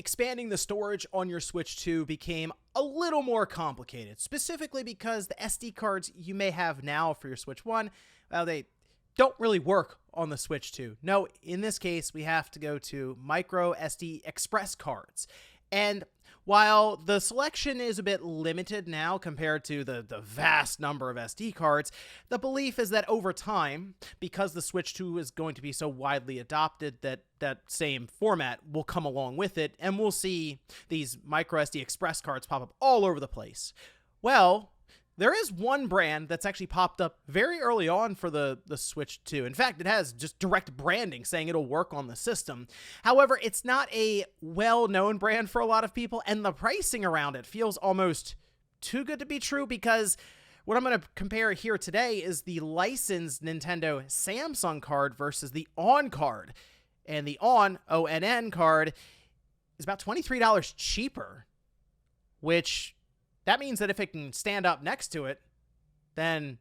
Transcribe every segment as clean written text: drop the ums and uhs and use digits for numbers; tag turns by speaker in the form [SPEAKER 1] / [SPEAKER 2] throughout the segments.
[SPEAKER 1] expanding the storage on your Switch 2 became a little more complicated, specifically because the SD cards you may have now for your Switch 1, well, they don't really work on the Switch 2. No, in this case, we have to go to micro SD Express cards. And while the selection is a bit limited now compared to the vast number of SD cards, the belief is that over time, because the Switch 2 is going to be so widely adopted, that same format will come along with it, and we'll see these micro SD Express cards pop up all over the place. Well, there is one brand that's actually popped up very early on for the Switch 2. In fact, it has just direct branding saying it'll work on the system. However, it's not a well-known brand for a lot of people, and the pricing around it feels almost too good to be true, because what I'm going to compare here today is the licensed Nintendo Samsung card versus the Onn card. And the Onn, O-N-N card, is about $23 cheaper, which that means that if it can stand up next to it, then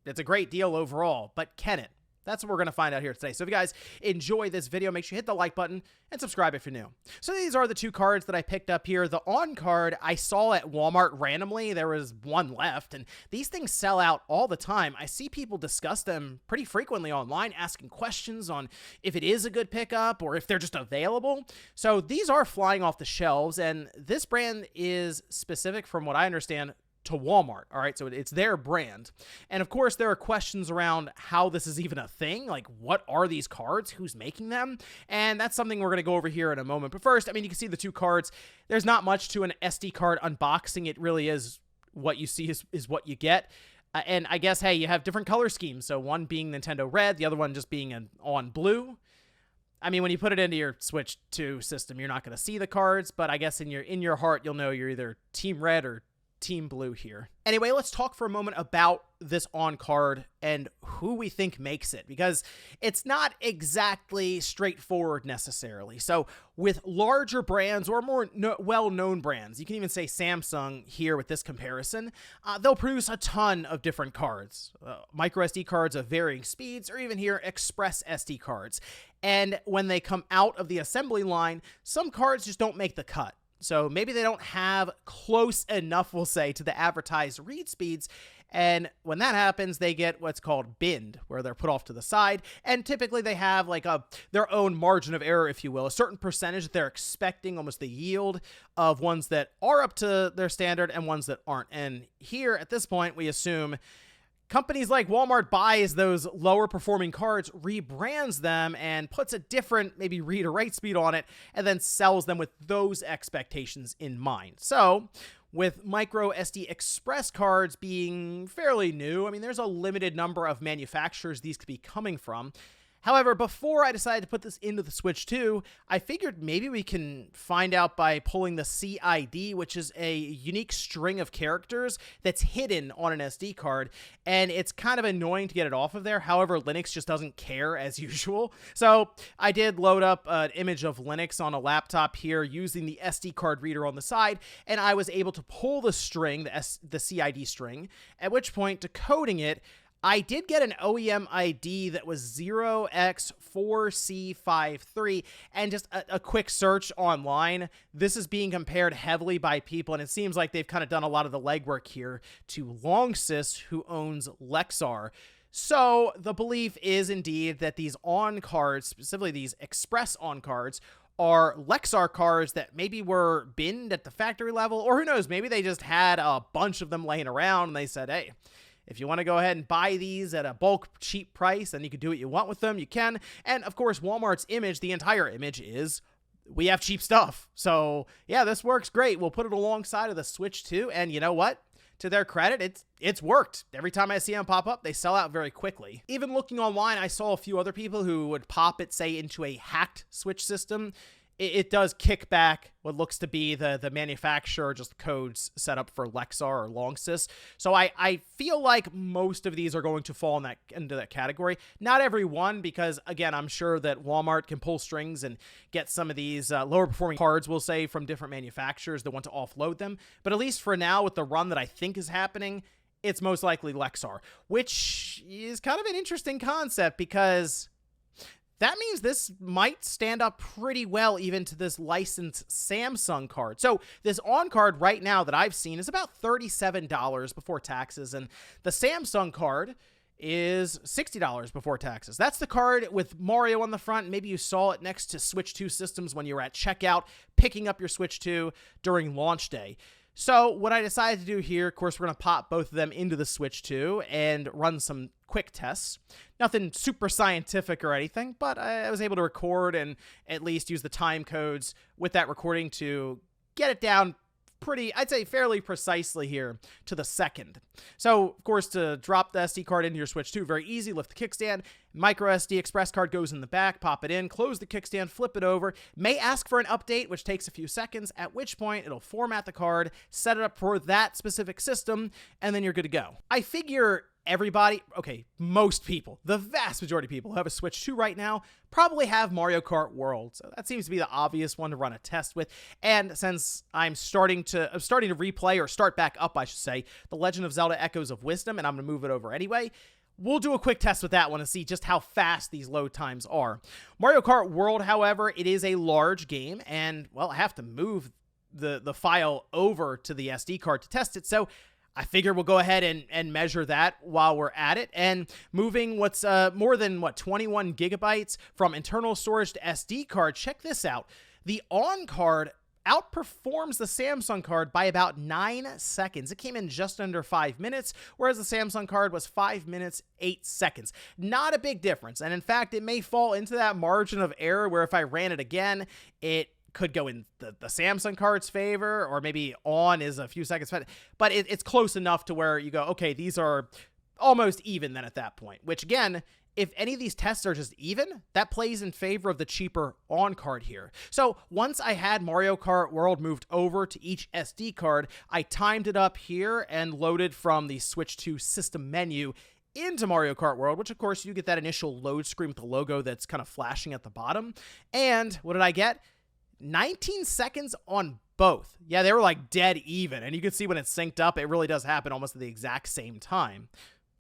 [SPEAKER 1] it's a great deal overall. But can it? That's what we're going to find out here today. So if you guys enjoy this video, make sure you hit the like button and subscribe if you're new. So these are the two cards that I picked up here. The Onn card I saw at Walmart randomly. There was one left, and these things sell out all the time. I see people discuss them pretty frequently online, asking questions on if it is a good pickup or if they're just available. So these are flying off the shelves, and this brand is specific, from what I understand, to Walmart. All right, so it's their brand. And of course, there are questions around how this is even a thing. Like, what are these cards? Who's making them? And that's something we're going to go over here in a moment. But first, I mean, you can see the two cards. There's not much to an SD card unboxing. It really is what you see is what you get. And I guess, hey, you have different color schemes. So one being Nintendo Red, the other one just being an Onn Blue. I mean, when you put it into your Switch 2 system, you're not going to see the cards, but I guess in your heart, you'll know you're either Team Red or Team Blue here. Anyway, let's talk for a moment about this Onn card and who we think makes it, because it's not exactly straightforward necessarily. So with larger brands or more well-known brands, you can even say Samsung here with this comparison, they'll produce a ton of different cards, micro SD cards of varying speeds, or even here Express SD cards. And when they come out of the assembly line, some cards just don't make the cut. So maybe they don't have close enough, we'll say, to the advertised read speeds. And when that happens, they get what's called binned, where they're put off to the side. And typically they have like their own margin of error, if you will, a certain percentage that they're expecting, almost the yield of ones that are up to their standard and ones that aren't. And here at this point, we assume companies like Walmart buys those lower performing cards, rebrands them, and puts a different maybe read or write speed on it, and then sells them with those expectations in mind. So with micro SD Express cards being fairly new, I mean, there's a limited number of manufacturers these could be coming from. However, before I decided to put this into the Switch 2, I figured maybe we can find out by pulling the CID, which is a unique string of characters that's hidden on an SD card, and it's kind of annoying to get it off of there. However, Linux just doesn't care as usual. So I did load up an image of Linux on a laptop here using the SD card reader on the side, and I was able to pull the string, the CID string, at which point, decoding it, I did get an OEM ID that was 0x4C53, and just a quick search online, this is being compared heavily by people, and it seems like they've kind of done a lot of the legwork here to Longsys, who owns Lexar. So the belief is indeed that these Onn cards, specifically these Express Onn cards, are Lexar cards that maybe were binned at the factory level, or who knows, maybe they just had a bunch of them laying around, and they said, hey, if you want to go ahead and buy these at a bulk cheap price, then you can do what you want with them, you can. And of course, Walmart's image, the entire image is, we have cheap stuff. So yeah, this works great. We'll put it alongside of the Switch 2. And you know what? To their credit, it's worked. Every time I see them pop up, they sell out very quickly. Even looking online, I saw a few other people who would pop it, say, into a hacked Switch system. It does kick back what looks to be the manufacturer, just codes set up for Lexar or Longsys. So I feel like most of these are going to fall into that category. Not every one, because again, I'm sure that Walmart can pull strings and get some of these lower performing cards, we'll say, from different manufacturers that want to offload them. But at least for now, with the run that I think is happening, it's most likely Lexar, which is kind of an interesting concept, because that means this might stand up pretty well even to this licensed Samsung card. So this Onn card right now that I've seen is about $37 before taxes, and the Samsung card is $60 before taxes. That's the card with Mario on the front. Maybe you saw it next to Switch 2 systems when you were at checkout, picking up your Switch 2 during launch day. So what I decided to do here, of course, we're going to pop both of them into the Switch 2 and run some quick tests. Nothing super scientific or anything, but I was able to record and at least use the time codes with that recording to get it down pretty, I'd say fairly precisely here to the second. So, of course, to drop the SD card into your Switch 2, very easy. Lift the kickstand, micro SD express card goes in the back, pop it in, close the kickstand, flip it over. May ask for an update, which takes a few seconds, at which point it'll format the card, set it up for that specific system, and then you're good to go. I figure everybody, okay, most people, the vast majority of people who have a Switch 2 right now probably have Mario Kart World. So that seems to be the obvious one to run a test with. And since I'm starting to replay, or start back up, I should say, The Legend of Zelda Echoes of Wisdom, and I'm going to move it over anyway, we'll do a quick test with that one to see just how fast these load times are. Mario Kart World, however, it is a large game, and, well, I have to move the file over to the SD card to test it, so I figure we'll go ahead and measure that while we're at it. And moving what's more than, 21 gigabytes from internal storage to SD card, check this out. The Onn card outperforms the Samsung card by about 9 seconds. It came in just under 5 minutes, whereas the Samsung card was 5 minutes, 8 seconds. Not a big difference. And in fact, it may fall into that margin of error where if I ran it again, it could go in the Samsung card's favor, or maybe Onn is a few seconds, but it's close enough to where you go, okay, these are almost even then at that point, which again, if any of these tests are just even, that plays in favor of the cheaper Onn card here. So once I had Mario Kart World moved over to each SD card, I timed it up here and loaded from the Switch 2 system menu into Mario Kart World, which of course you get that initial load screen with the logo that's kind of flashing at the bottom. And what did I get? 19 seconds on both. Yeah, they were like dead even. And you can see when it's synced up, it really does happen almost at the exact same time.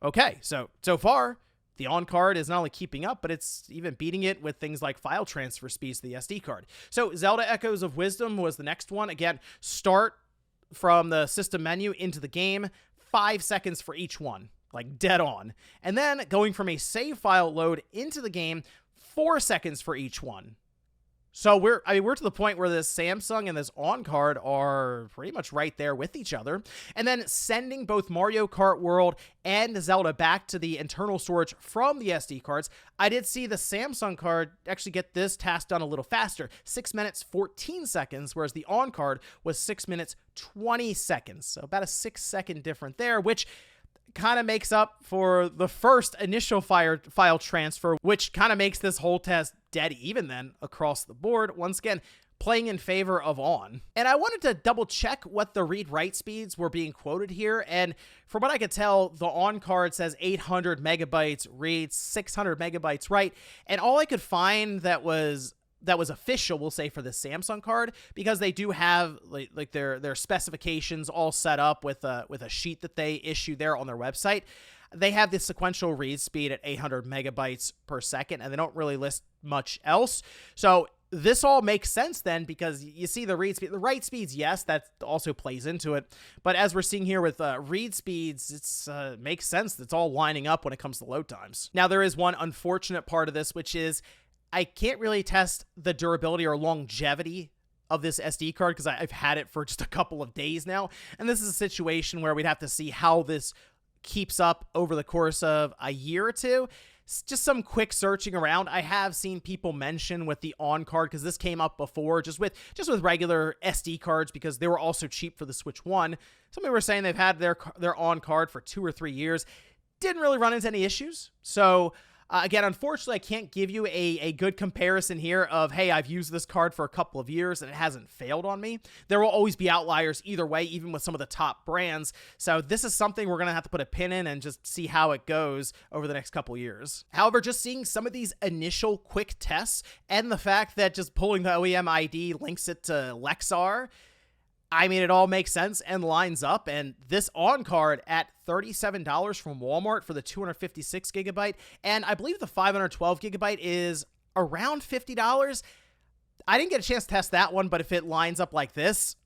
[SPEAKER 1] Okay, so far, the Onn card is not only keeping up, but it's even beating it with things like file transfer speeds to the SD card. So Zelda Echoes of Wisdom was the next one. Again, start from the system menu into the game, 5 seconds for each one, like dead on. And then going from a save file load into the game, 4 seconds for each one. So we're to the point where this Samsung and this Onn card are pretty much right there with each other. And then sending both Mario Kart World and Zelda back to the internal storage from the SD cards, I did see the Samsung card actually get this task done a little faster, 6 minutes, 14 seconds, whereas the Onn card was 6 minutes, 20 seconds. So about a 6-second difference there, which kind of makes up for the first initial file transfer, which kind of makes this whole test dead even then across the board. Once again, playing in favor of Onn. And I wanted to double check what the read-write speeds were being quoted here. And from what I could tell, the Onn card says 800 megabytes reads, 600 megabytes write. And all I could find that was official, we'll say, for the Samsung card, because they do have like their specifications all set up with a sheet that they issue there on their website. They have the sequential read speed at 800 megabytes per second, and they don't really list much else. So this all makes sense then, because you see the read speed, the write speeds, yes, that also plays into it. But as we're seeing here with read speeds, it's makes sense. It's all lining up when it comes to load times. Now, there is one unfortunate part of this, which is I can't really test the durability or longevity of this SD card because I've had it for just a couple of days now. And this is a situation where we'd have to see how this keeps up over the course of a year or two. Just some quick searching around. I have seen people mention with the Onn card, because this came up before, just with regular SD cards, because they were also cheap for the Switch 1. Some people were saying they've had their Onn card for 2 or 3 years. Didn't really run into any issues. So again, unfortunately, I can't give you a good comparison here of, hey, I've used this card for a couple of years and it hasn't failed on me. There will always be outliers either way, even with some of the top brands. So this is something we're going to have to put a pin in and just see how it goes over the next couple years. However, just seeing some of these initial quick tests and the fact that just pulling the OEM ID links it to Lexar, I mean, it all makes sense and lines up. And this Onn card at $37 from Walmart for the 256 gigabyte, and I believe the 512 gigabyte is around $50. I didn't get a chance to test that one, but if it lines up like this,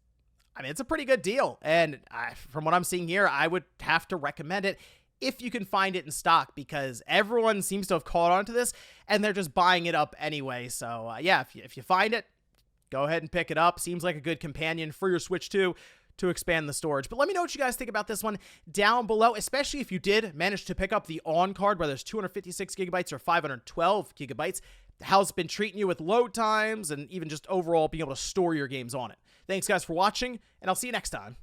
[SPEAKER 1] I mean, it's a pretty good deal. And from what I'm seeing here, I would have to recommend it if you can find it in stock, because everyone seems to have caught on to this and they're just buying it up anyway. So yeah, if you find it, go ahead and pick it up. Seems like a good companion for your Switch 2 to expand the storage. But let me know what you guys think about this one down below, especially if you did manage to pick up the Onn card, whether it's 256 gigabytes or 512 gigabytes. How's it been treating you with load times and even just overall being able to store your games on it? Thanks, guys, for watching, and I'll see you next time.